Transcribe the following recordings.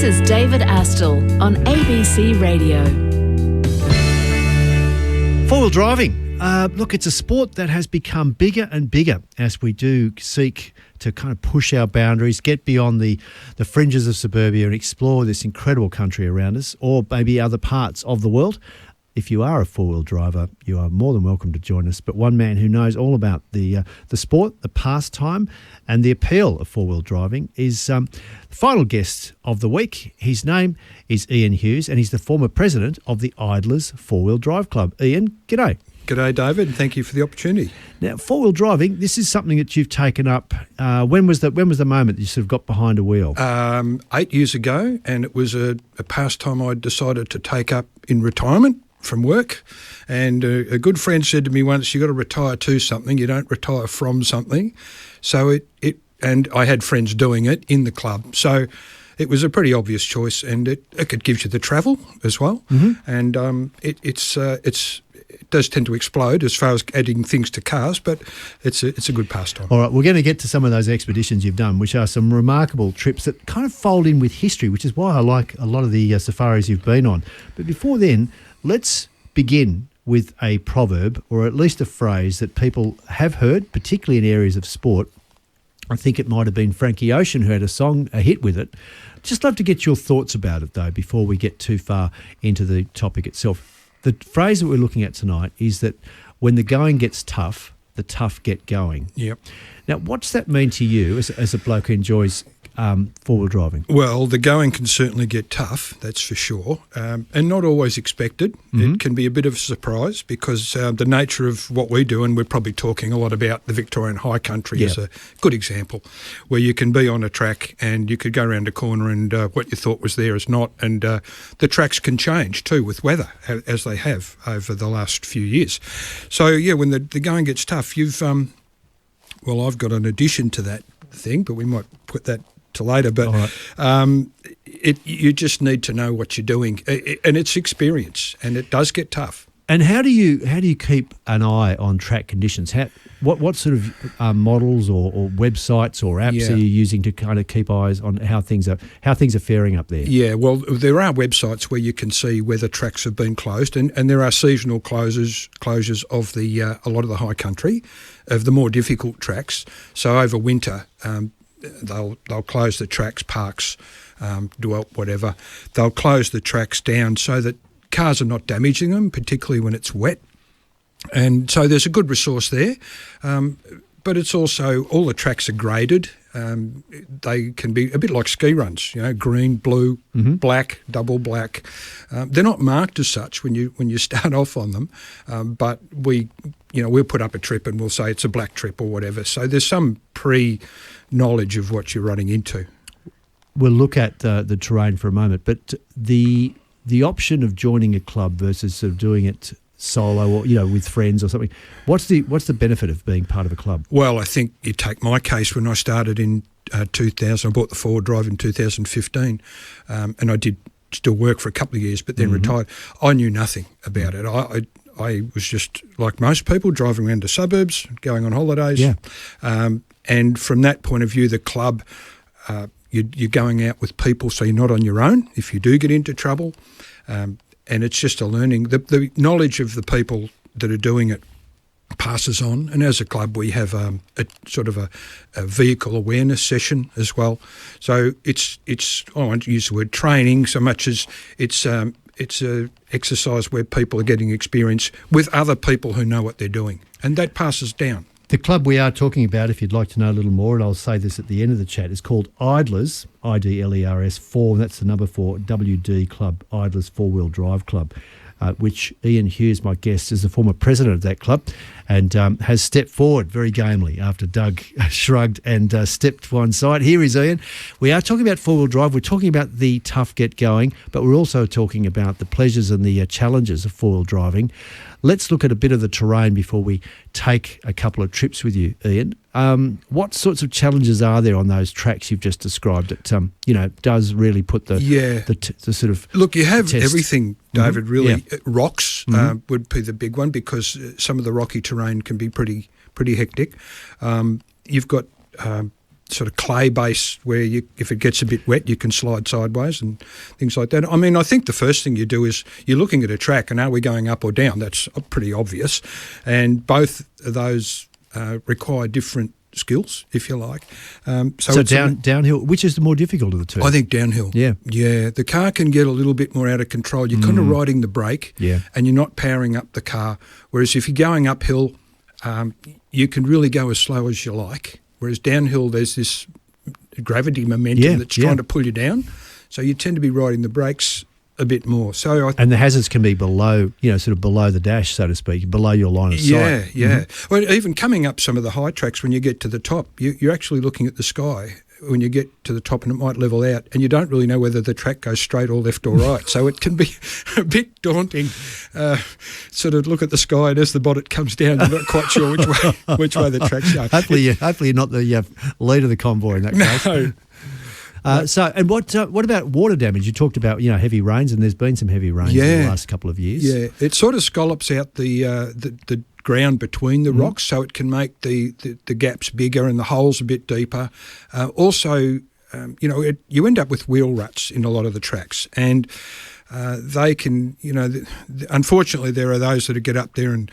is David Astle on ABC Radio. Four-wheel driving. Look, it's a sport that has become bigger and bigger as we do seek to kind of push our boundaries, get beyond the fringes of suburbia and explore this incredible country around us, or maybe other parts of the world. If you are a four-wheel driver, you are more than welcome to join us. But one man who knows all about the sport, the pastime and the appeal of four-wheel driving is the final guest of the week. His name is Ian Hughes and he's the former president of the Iders Four-Wheel Drive Club. Ian, g'day. G'day, David, and thank you for the opportunity. Now, four-wheel driving, this is something that you've taken up. When was the moment that you sort of got behind a wheel? 8 years ago, and it was a pastime I decided to take up in retirement from work. And a good friend said to me once, "You got to retire to something. You don't retire from something." So and I had friends doing it in the club. So it was a pretty obvious choice, and it could give you the travel as well. Mm-hmm. And it does tend to explode as far as adding things to cars, but it's a good pastime. All right, we're going to get to some of those expeditions you've done, which are some remarkable trips that kind of fold in with history, which is why I like a lot of the safaris you've been on. But before then, let's begin with a proverb, or at least a phrase that people have heard, particularly in areas of sport. I think it might have been Frankie Ocean who had a hit with it. Just love to get your thoughts about it, though, before we get too far into the topic itself. The phrase that we're looking at tonight is that when the going gets tough, the tough get going. Yep. Now, what's that mean to you as a bloke who enjoys four-wheel driving? Well, the going can certainly get tough, that's for sure, and not always expected. Mm-hmm. It can be a bit of a surprise because the nature of what we do, and we're probably talking a lot about the Victorian high country as a good example, where you can be on a track and you could go around a corner and what you thought was there is not, and the tracks can change too with weather, as they have over the last few years. So, yeah, when the going gets tough, you've I've got an addition to that thing, but we might put that to later. But right. You just need to know what you're doing, and it's experience, and it does get tough. And how do you keep an eye on track conditions? What sort of models or websites or apps are you using to kind of keep eyes on how things are faring up there? Yeah, well, there are websites where you can see whether tracks have been closed, and there are seasonal closures of the a lot of the high country, of the more difficult tracks. So over winter, they'll close the tracks, parks, Dwelt, whatever. They'll close the tracks down so that cars are not damaging them, particularly when it's wet. And so there's a good resource there. But it's also, all the tracks are graded. They can be a bit like ski runs, green, blue, mm-hmm. black, double black. They're not marked as such when you start off on them, but we'll put up a trip and we'll say it's a black trip or whatever. So there's some pre-knowledge of what you're running into. We'll look at the terrain for a moment, but the option of joining a club versus sort of doing it solo or with friends or something, what's the benefit of being part of a club? Well, I think you take my case. When I started in 2000, I bought the four-wheel drive in 2015, and I did still work for a couple of years, but then retired. I knew nothing about it. I was just like most people, driving around the suburbs, going on holidays. Yeah. And from that point of view, the club, you're going out with people, so you're not on your own if you do get into trouble. And it's just a learning. The knowledge of the people that are doing it passes on. And as a club, we have a sort of a vehicle awareness session as well. So it's I won't use the word training so much as it's a exercise where people are getting experience with other people who know what they're doing, and that passes down. The club we are talking about, if you'd like to know a little more, and I'll say this at the end of the chat, is called Iders, Idlers 4, and that's the number 4, WD Club, Iders Four-Wheel Drive Club, which Ian Hughes, my guest, is the former president of that club and has stepped forward very gamely after Doug shrugged and stepped to one side. Here is Ian. We are talking about four-wheel drive. We're talking about the tough get going, but we're also talking about the pleasures and the challenges of four-wheel driving. Let's look at a bit of the terrain before we take a couple of trips with you, Ian. What sorts of challenges are there on those tracks you've just described that, does really put the sort of Look, you have test. Everything, David, really. Yeah. Rocks would be the big one because some of the rocky terrain can be pretty hectic. You've got sort of clay base where if it gets a bit wet, you can slide sideways and things like that. I mean, I think the first thing you do is you're looking at a track and are we going up or down? That's pretty obvious. And both of those require different skills, if you like. So downhill, which is the more difficult of the two? I think downhill. Yeah. Yeah. The car can get a little bit more out of control. You're kind of riding the brake and you're not powering up the car. Whereas if you're going uphill, you can really go as slow as you like. Whereas downhill, there's this gravity momentum that's trying to pull you down. So you tend to be riding the brakes a bit more. And the hazards can be below, sort of below the dash, so to speak, below your line of sight. Yeah. Well, even coming up some of the high tracks, when you get to the top, you're actually looking at the sky when you get to the top, and it might level out, and you don't really know whether the track goes straight or left or right. So it can be a bit daunting. Sort of look at the sky, and as the bonnet comes down, you're not quite sure which way the track's going. Hopefully you're not the lead of the convoy in that case. No. And what about water damage? You talked about heavy rains, and there's been some heavy rains in the last couple of years. Yeah, it sort of scallops out the ground between the rocks, so it can make the gaps bigger and the holes a bit deeper. Also, you end up with wheel ruts in a lot of the tracks, and they can, unfortunately, there are those that get up there and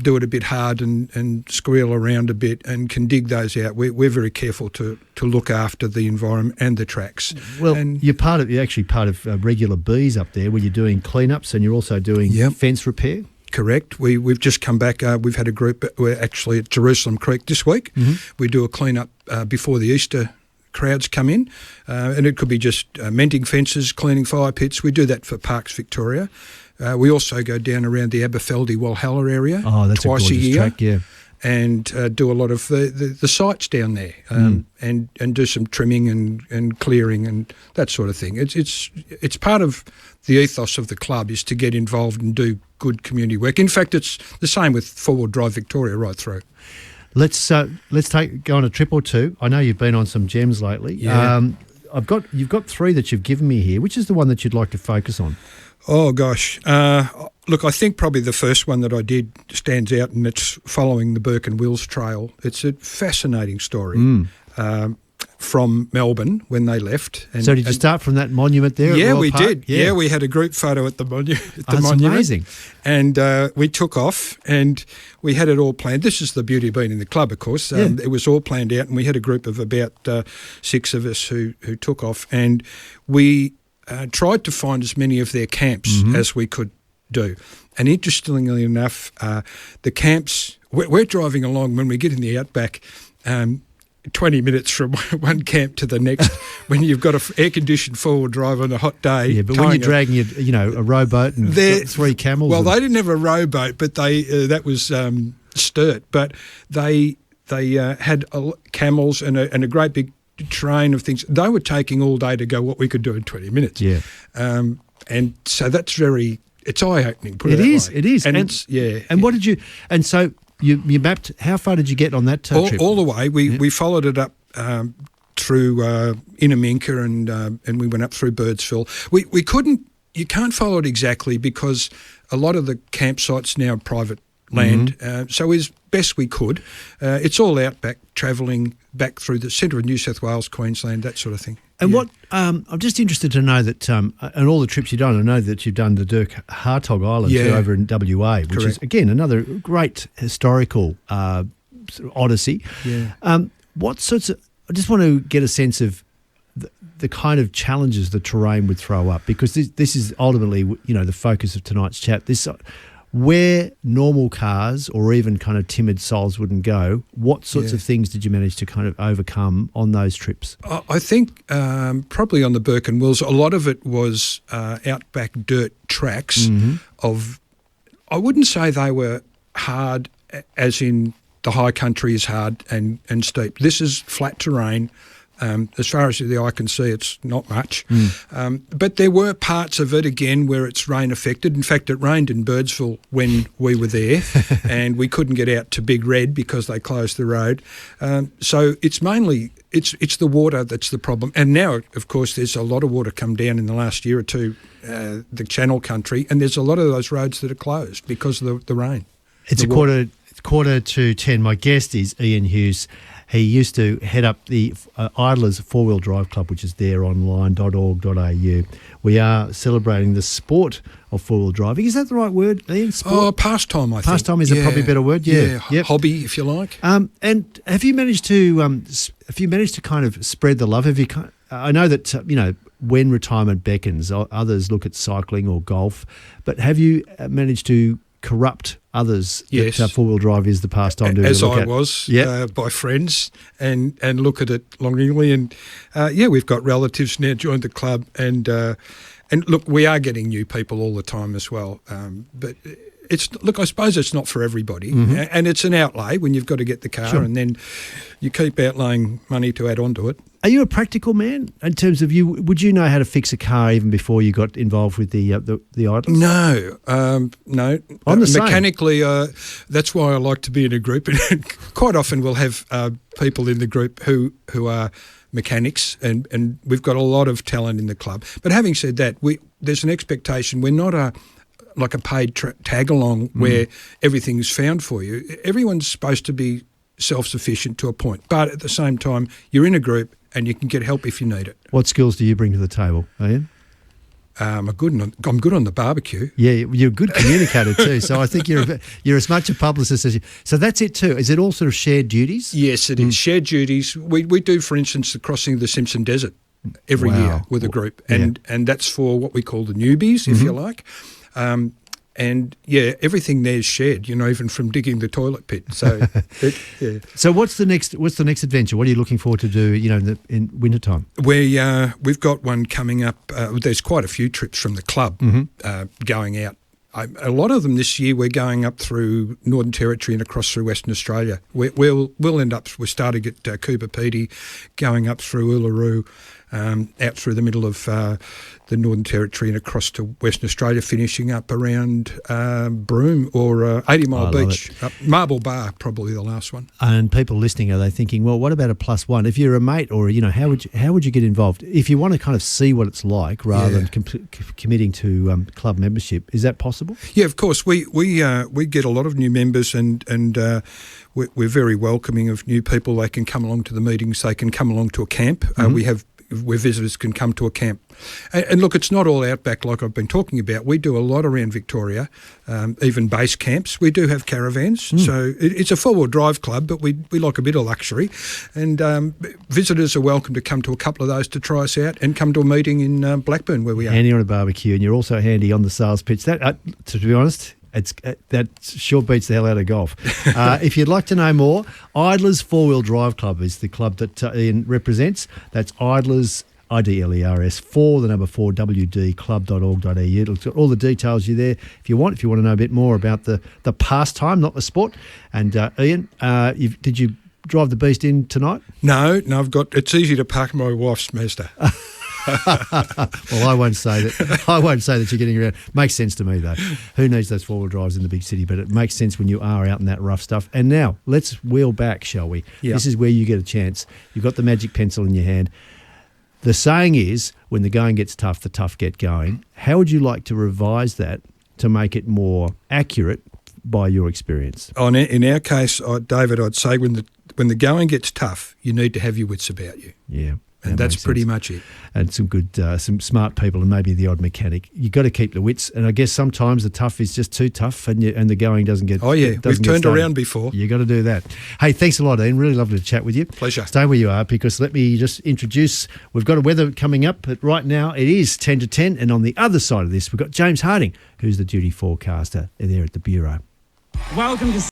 do it a bit hard and squeal around a bit and can dig those out. We're very careful to look after the environment and the tracks. Well, you're actually part of regular Bs up there, where you're doing cleanups and you're also doing fence repair. Correct. We've just come back. We've had a group. We're actually at Jerusalem Creek this week. We do a clean-up before the Easter crowds come in, and it could be just mending fences, cleaning fire pits. We do that for Parks Victoria. We also go down around the Aberfeldy-Walhalla area twice a year. Track, yeah. And do a lot of the sites down there, and do some trimming and clearing and that sort of thing. It's part of the ethos of the club is to get involved and do good community work. In fact, it's the same with Four-Wheel Drive Victoria right through. Let's go on a trip or two. I know you've been on some gems lately. Yeah. You've got three that you've given me here. Which is the one that you'd like to focus on? Oh, gosh. Look, I think probably the first one that I did stands out, and it's following the Burke and Wills Trail. It's a fascinating story from Melbourne when they left. So did you start from that monument there? Yeah, we Park? did. Yeah, we had a group photo at the monument. That's amazing. And we took off, and we had it all planned. This is the beauty of being in the club, of course. It was all planned out, and we had a group of about 6 of us who took off, and we tried to find as many of their camps as we could do. And interestingly enough, the camps, we're driving along when we get in the outback, 20 minutes from one camp to the next when you've got an air-conditioned four-wheel drive on a hot day. Yeah, but when you're dragging a rowboat and 3 camels. Well, they didn't have a rowboat, but that was Sturt. But they had camels and a great big train of things. They were taking all day to go what we could do in 20 minutes. Yeah. And so that's it's eye-opening, put it that way. It is. And what did you... And so... You mapped, how far did you get on that trip? All the way. We followed it up through Inaminka and we went up through Birdsville. We couldn't, you can't follow it exactly because a lot of the campsites now are private land. So as best we could, it's all outback, travelling back through the centre of New South Wales, Queensland, that sort of thing. And what I'm just interested to know that, and all the trips you've done, I know that you've done the Dirk Hartog Island over in WA, which is, again, another great historical odyssey. Yeah. What sorts of, I just want to get a sense of the kind of challenges the terrain would throw up, because this is ultimately, the focus of tonight's chat. Where normal cars or even kind of timid souls wouldn't go, what sorts of things did you manage to kind of overcome on those trips? I think probably on the Burke and Wills, a lot of it was outback dirt tracks I wouldn't say they were hard as in the high country is hard and steep. This is flat terrain. As far as the eye can see, it's not much. But there were parts of it, again, where it's rain affected. In fact, it rained in Birdsville when we were there and we couldn't get out to Big Red because they closed the road. So it's mainly, it's the water that's the problem. And now, of course, there's a lot of water come down in the last year or two, the Channel Country, and there's a lot of those roads that are closed because of the rain. It's quarter to 10. My guest is Ian Hughes. He used to head up the Iders Four-Wheel Drive Club, which is there online.org.au. We are celebrating the sport of four-wheel driving. Is that the right word, Ian? Sport? Pastime, I think. Pastime is probably a better word. Yeah. Yep. Hobby, if you like. And have you managed to kind of spread the love? I know that when retirement beckons, others look at cycling or golf, but have you managed to corrupt others yes. that four-wheel drive is the pastime to as look I at? was by friends and look at it longingly, and we've got relatives now joined the club, and look, we are getting new people all the time as well, but I suppose it's not for everybody, and it's an outlay when you've got to get the car, and then you keep outlaying money to add on to it. Are you a practical man in terms of would you know how to fix a car even before you got involved with the Iders? No. I'm the same. Mechanically, that's why I like to be in a group. And quite often we'll have people in the group who are mechanics, and we've got a lot of talent in the club. But having said that, there's an expectation. We're not a paid tag-along where everything's found for you. Everyone's supposed to be self-sufficient to a point. But at the same time, you're in a group and you can get help if you need it. What skills do you bring to the table, Ian? I'm good on the barbecue. Yeah, you're a good communicator too. So I think you're as much a publicist as you. So that's it too. Is it all sort of shared duties? Yes, it is shared duties. We do, for instance, the crossing of the Simpson Desert every year with a group, and that's for what we call the newbies, if you like. And everything there's shared, even from digging the toilet pit. So, So what's the next adventure? What are you looking forward to do? In wintertime. We've got one coming up. There's quite a few trips from the club going out. A lot of them this year. We're going up through Northern Territory and across through Western Australia. We'll end up. We're starting at Cooper Pedy, going up through Uluru, out through the middle of the Northern Territory and across to Western Australia, finishing up around Broome or 80 Mile Beach. Marble Bar, probably the last one. And people listening, are they thinking, well, what about a +1? If you're a mate, or how would you get involved? If you want to kind of see what it's like rather than committing to club membership, is that possible? Yeah, of course. We get a lot of new members, and we're very welcoming of new people. They can come along to the meetings. They can come along to a camp. We have where visitors can come to a camp. And look, it's not all outback like I've been talking about. We do a lot around Victoria, even base camps. We do have caravans. So it's a four-wheel drive club, but we like a bit of luxury. And visitors are welcome to come to a couple of those to try us out, and come to a meeting in Blackburn where we are. Handy on a barbecue, and you're also handy on the sales pitch. That, to be honest, that sure beats the hell out of golf. If you'd like to know more, Iders Four-Wheel Drive Club is the club that Ian represents. That's Iders, IDLERS, 4 WD club.org.au. It's got all the details you there if you want to know a bit more about the pastime, not the sport. And Ian, did you drive the beast in tonight? No, it's easy to park my wife's Mazda. Well, I won't say that you're getting around. Makes sense to me, though. Who needs those four-wheel drives in the big city? But it makes sense when you are out in that rough stuff. And now, let's wheel back, shall we? Yep. This is where you get a chance. You've got the magic pencil in your hand. The saying is, when the going gets tough, the tough get going. How would you like to revise that to make it more accurate by your experience? In our case, David, I'd say when the going gets tough, you need to have your wits about you. Yeah. And that's pretty much it. And some smart people, and maybe the odd mechanic. You've got to keep the wits. And I guess sometimes the tough is just too tough, and the going doesn't get. Oh yeah, we've turned around before. You got to do that. Hey, thanks a lot, Ian. Really lovely to chat with you. Pleasure. Stay where you are, because let me just introduce. We've got a weather coming up, but right now it is 10 to 10, and on the other side of this, we've got James Harding, who's the duty forecaster there at the Bureau. Welcome to